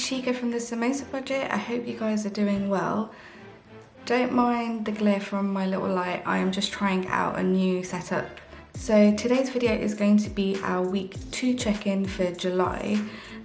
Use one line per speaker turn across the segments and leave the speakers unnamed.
Chica from the Samosa Budget. I hope you guys are doing well. Don't mind the glare from my little light, I am just trying out a new setup. So today's video is going to be our week 2 check-in for July,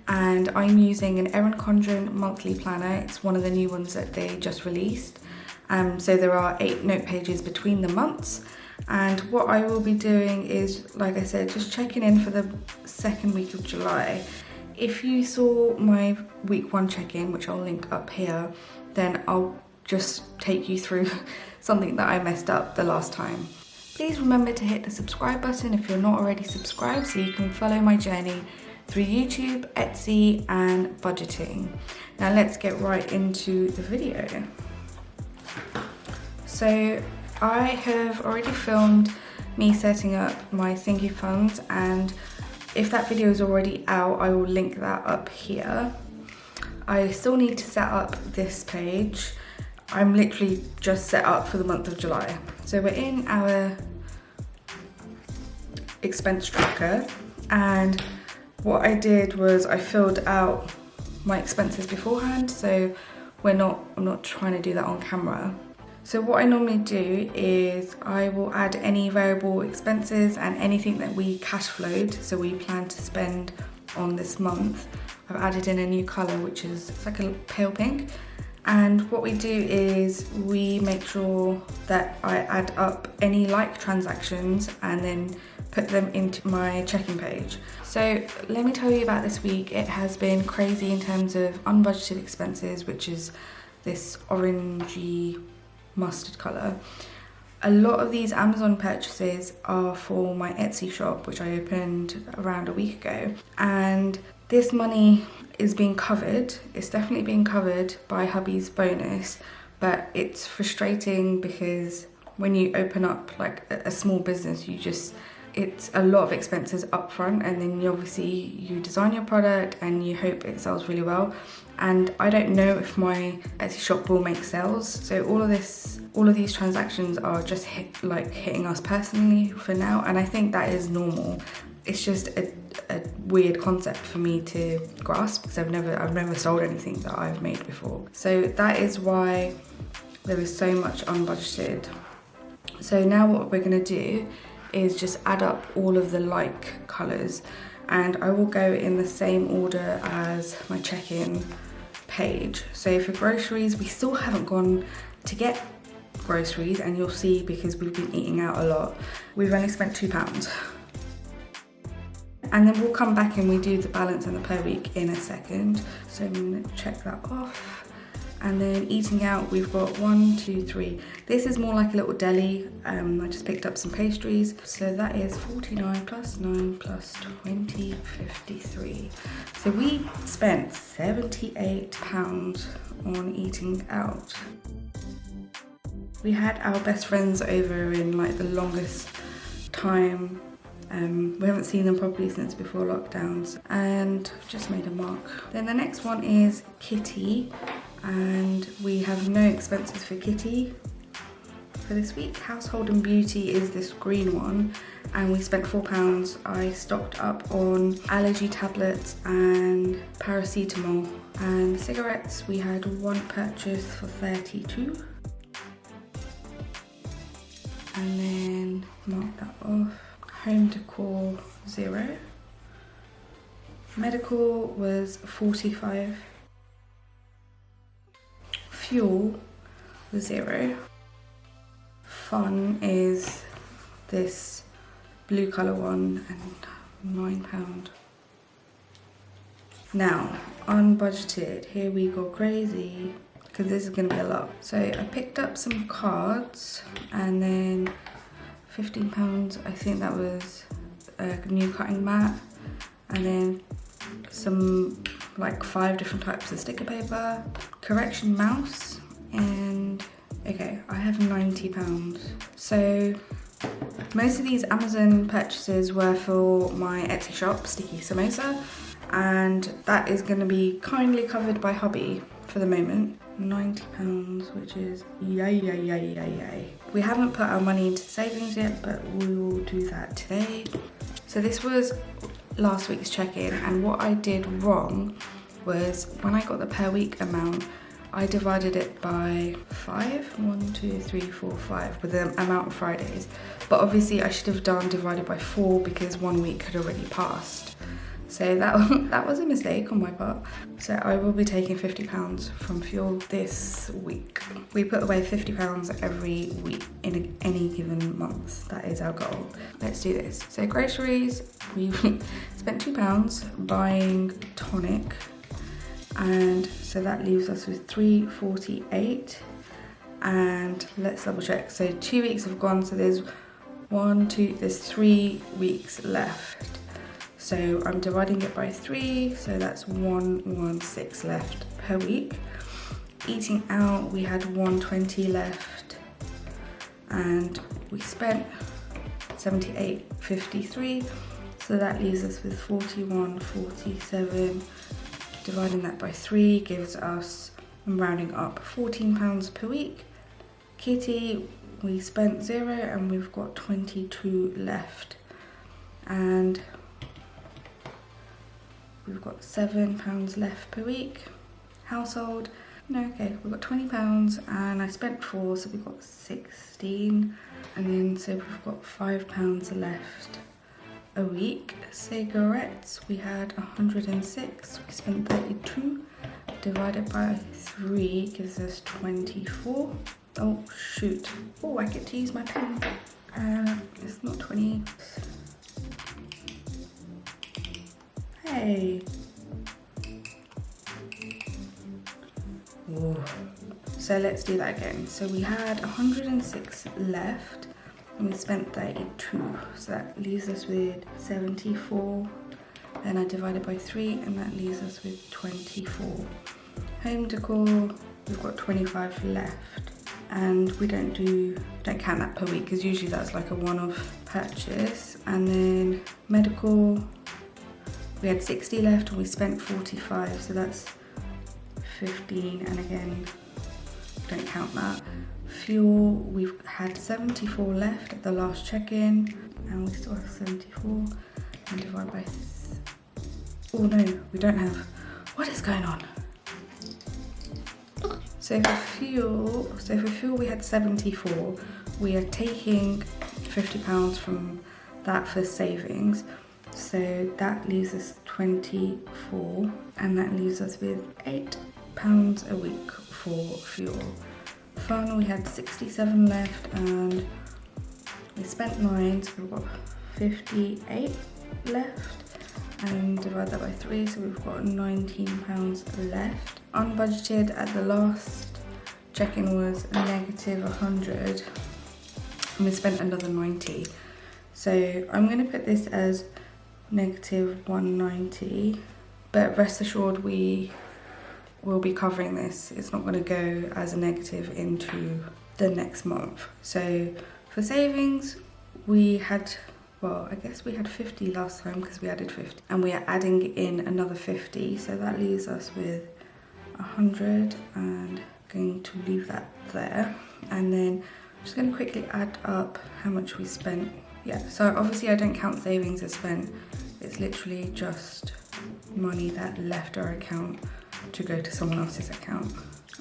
and I'm using an Erin Condren monthly planner. It's one of the new ones that they just released. So there are 8 note pages between the months, and what I will be doing is, like I said, just checking in for the second week of July. If you saw my week 1 check-in, which I'll link up here, then I'll just take you through something that I messed up the last time. Please remember to hit the subscribe button if you're not already subscribed, so you can follow my journey through YouTube, Etsy and budgeting. Now let's get right into the video. So I have already filmed me setting up my thingy funds, and if that video is already out, I will link that up here. I still need to set up this page. I'm literally just set up for the month of July. So we're in our expense tracker, and what I did was I filled out my expenses beforehand, so I'm not trying to do that on camera. So what I normally do is I will add any variable expenses and anything that we cash flowed, so we plan to spend on this month. I've added in a new colour, which is like a pale pink. And what we do is we make sure that I add up any like transactions and then put them into my checking page. So let me tell you about this week. It has been crazy in terms of unbudgeted expenses, which is this orangey mustard colour. A lot of these Amazon purchases are for my Etsy shop, which I opened around a week ago, and this money is being covered. It's definitely being covered by hubby's bonus, but it's frustrating because when you open up like a small business, it's a lot of expenses up front, and then you design your product and you hope it sells really well. And I don't know if my Etsy shop will make sales, so all of these transactions are just hitting us personally for now, and I think that is normal. It's just a weird concept for me to grasp because I've never sold anything that I've made before. So that is why there is so much unbudgeted. So now what we're going to do is just add up all of the like colours, and I will go in the same order as my check-in page. So for groceries, we still haven't gone to get groceries, and you'll see because we've been eating out a lot. We've only spent £2. And then we'll come back and we do the balance and the per week in a second. So I'm going to check that off. And then eating out, we've got 1, 2, 3. This is more like a little deli. I just picked up some pastries. So that is 49 plus 9 plus 20, 53. So we spent £78 on eating out. We had our best friends over in like the longest time. We haven't seen them properly since before lockdowns, and I've just made a mark. Then the next one is Kitty, and we have no expenses for Kitty for this week. Household and Beauty is this green one, and we spent £4. I stocked up on allergy tablets and paracetamol, and cigarettes we had 1 purchase for 32, and then mark that off. Home decor 0. Medical was 45. Fuel was 0. Fun is this blue colour one, and £9. Now, unbudgeted, here we go crazy, because this is going to be a lot. So I picked up some cards, and then £15, I think that was a new cutting mat, and then some like 5 different types of sticker paper, correction mouse, and okay, I have £90. So most of these Amazon purchases were for my Etsy shop, Sticky Samosa, and that is going to be kindly covered by hubby for the moment. £90, which is yay. We haven't put our money into savings yet, but we will do that today. So this was last week's check-in, and what I did wrong was when I got the per week amount, I divided it by 5. 1, 2, 3, 4, 5 with the amount of Fridays. But obviously I should have done divided by 4 because 1 week had already passed. So that was a mistake on my part. So I will be taking £50 from fuel this week. We put away £50 every week in any given month. That is our goal. Let's do this. So groceries, we spent £2 buying tonic. And so that leaves us with £3.48. And let's double check. So 2 weeks have gone. So there's 3 weeks left. So I'm dividing it by 3, so that's 116 left per week. Eating out, we had 120 left, and we spent 78.53, so that leaves us with 41.47. Dividing that by 3 gives us, I'm rounding up, £14 per week. Kitty, we spent 0 and we've got 22 left. And we've got £7 left per week. Household, no, okay, we've got £20 and I spent 4, so we've got 16. And then, so we've got £5 left a week. Cigarettes, we had 106, we spent 32. Divided by 3 gives us 24. Oh, shoot. Oh, I get to use my pen. It's not 20. Hey. Ooh. So let's do that again. So we had 106 left and we spent 32. So that leaves us with 74. Then I divided by 3 and that leaves us with 24. Home decor, we've got 25 left. And we don't count that per week because usually that's like a one-off purchase. And then medical, we had 60 left and we spent 45, so that's 15, and again, don't count that. Fuel, we've had 74 left at the last check-in, and we still have 74, and divide by, oh no, we don't have, what is going on? So for fuel we had 74, we are taking £50 from that for savings. So that leaves us 24, and that leaves us with £8 a week for fuel. Fun, we had 67 left and we spent 9, so we've got 58 left, and divide that by 3, so we've got £19 left. Unbudgeted at the last check-in was -100, and we spent another 90. So I'm going to put this as -190, but rest assured we will be covering this. It's not going to go as a negative into the next month. So for savings, we had, well, I guess we had 50 last time because we added 50, and we are adding in another 50, so that leaves us with 100, and going to leave that there. And then I'm just going to quickly add up how much we spent. Yeah, so obviously I don't count savings as spent. It's literally just money that left our account to go to someone else's account.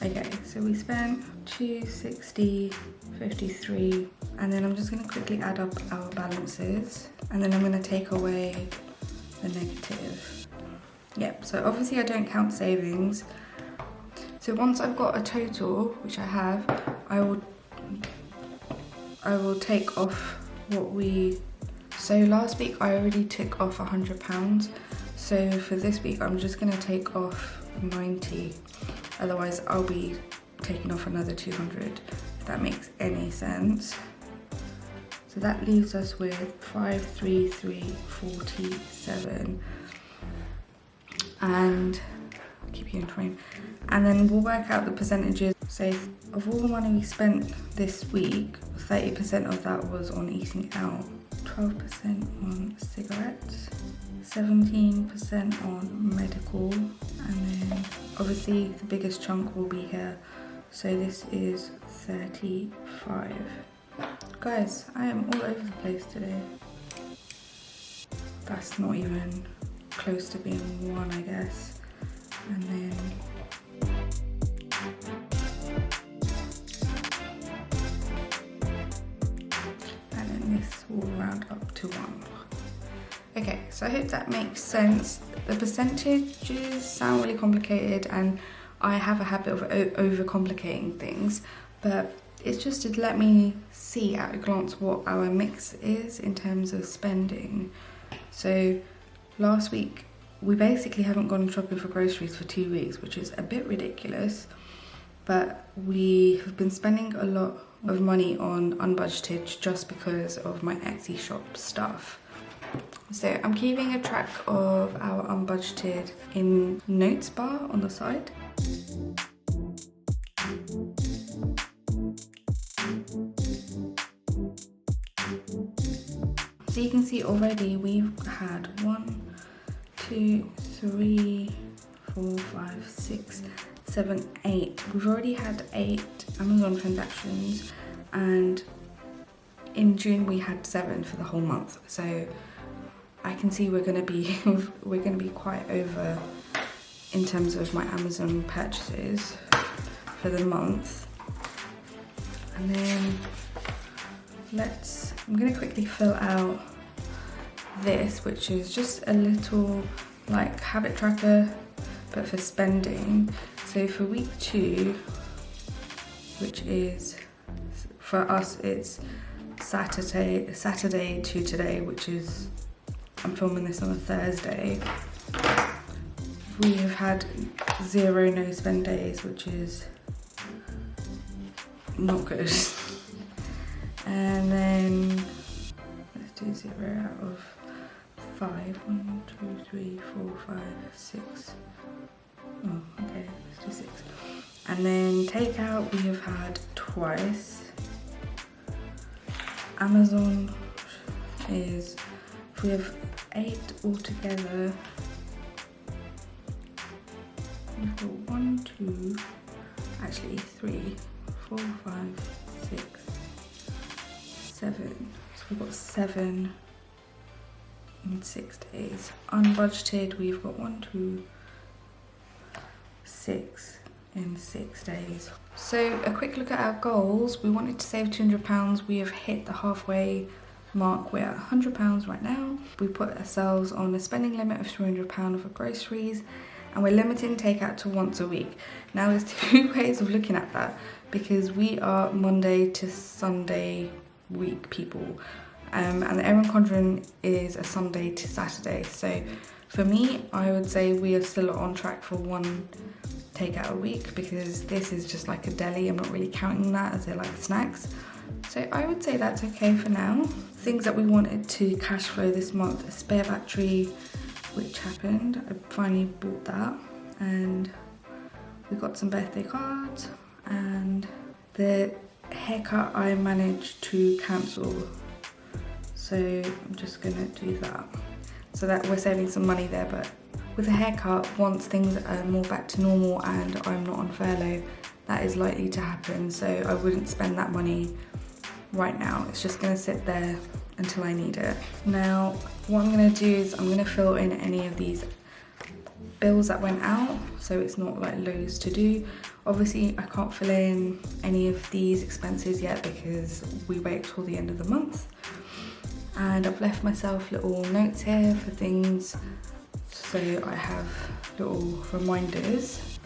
Okay, so we spent 260.53, and then I'm just going to quickly add up our balances, and then I'm going to take away the negative. Yep, so obviously I don't count savings. So once I've got a total, which I have, I will take off what we, so last week I already took off £100, so for this week I'm just going to take off 90, otherwise I'll be taking off another 200, if that makes any sense. So that leaves us with 533.47, and I'll keep you in train, and then we'll work out the percentages. So of all the money we spent this week, 30% of that was on eating out, 12% on cigarettes, 17% on medical, and then obviously the biggest chunk will be here, so this is 35. Guys, I am all over the place today. That's not even close to being 1, I guess. And then this will round up to 1. Okay, so I hope that makes sense. The percentages sound really complicated and I have a habit of overcomplicating things, but it's just to let me see at a glance what our mix is in terms of spending. So last week, we basically haven't gone shopping for groceries for 2 weeks, which is a bit ridiculous, but we have been spending a lot of money on unbudgeted just because of my Etsy shop stuff. So I'm keeping a track of our unbudgeted in notes bar on the side. So you can see already we've had 1, 2, 3, 4, 5, 6, 7, 8. We've already had 8 Amazon transactions, and in June we had 7 for the whole month. So I can see we're gonna be quite over in terms of my Amazon purchases for the month. And then I'm gonna quickly fill out this, which is just a little like habit tracker, but for spending. So for week 2, which is for us, it's Saturday to today, which is, I'm filming this on a Thursday. We have had 0 no spend days, which is not good. And then let's do 0 out of 5. 1, 2, 3, 4, 5, 6. Oh, okay, let's do 6. And then takeout we have had twice. Amazon is, if we have 8 altogether, we've got 1, 2, actually 3, 4, 5, 6, 7. So we've got 7 in 6 days. Unbudgeted, we've got 1, 2, 6 in 6 days. So a quick look at our goals. We wanted to save £200. We have hit the halfway mark. We're at £100 right now. We put ourselves on a spending limit of £300 for groceries, and we're limiting takeout to once a week. Now there's 2 ways of looking at that, because we are Monday to Sunday week people, and the Erin Condren is a Sunday to Saturday. So for me, I would say we are still on track for 1 takeout a week, because this is just like a deli. I'm not really counting that as they're like snacks. So I would say that's okay for now. Things that we wanted to cash flow this month: a spare battery, which happened. I finally bought that, and we got some birthday cards, and the haircut I managed to cancel. So I'm just gonna do that. So that we're saving some money there, but with a haircut, once things are more back to normal and I'm not on furlough, that is likely to happen. So I wouldn't spend that money right now. It's just gonna sit there until I need it. Now, what I'm gonna do is I'm gonna fill in any of these bills that went out, so it's not like loads to do. Obviously, I can't fill in any of these expenses yet because we wait till the end of the month. And I've left myself little notes here for things, so I have little reminders.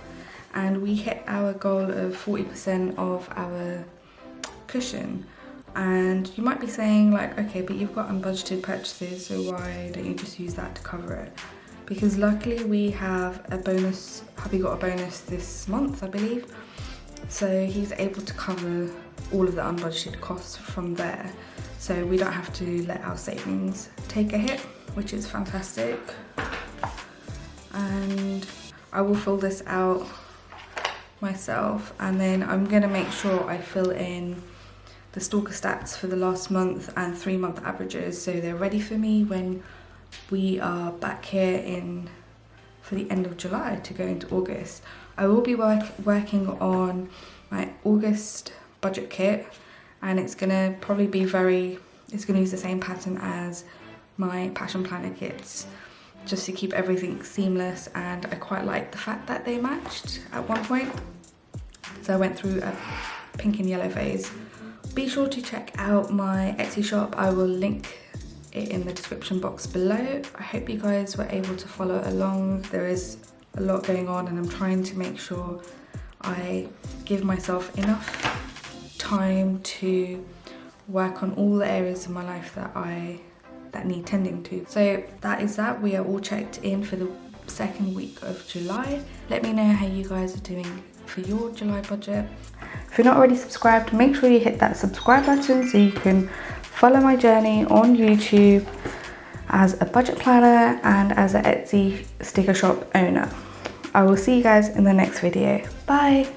And we hit our goal of 40% of our cushion. And you might be saying like, okay, but you've got unbudgeted purchases, so why don't you just use that to cover it? Because luckily we have a bonus, hubby got a bonus this month, I believe. So he's able to cover all of the unbudgeted costs from there. So we don't have to let our savings take a hit, which is fantastic. And I will fill this out myself, and then I'm gonna make sure I fill in the stalker stats for the last month and 3-month averages, so they're ready for me when we are back here for the end of July to go into August. I will be working on my August budget kit, and it's gonna probably be it's gonna use the same pattern as my Passion Planner kits. just to keep everything seamless, and I quite like the fact that they matched at one point. So I went through a pink and yellow phase. Be sure to check out my Etsy shop. I will link it in the description box below. I hope you guys were able to follow along. There is a lot going on and I'm trying to make sure I give myself enough time to work on all the areas of my life that need tending to. So that is that. We are all checked in for the second week of July. Let me know how you guys are doing for your July budget. If you're not already subscribed, make sure you hit that subscribe button so you can follow my journey on YouTube as a budget planner and as an Etsy sticker shop owner. I will see you guys in the next video. Bye!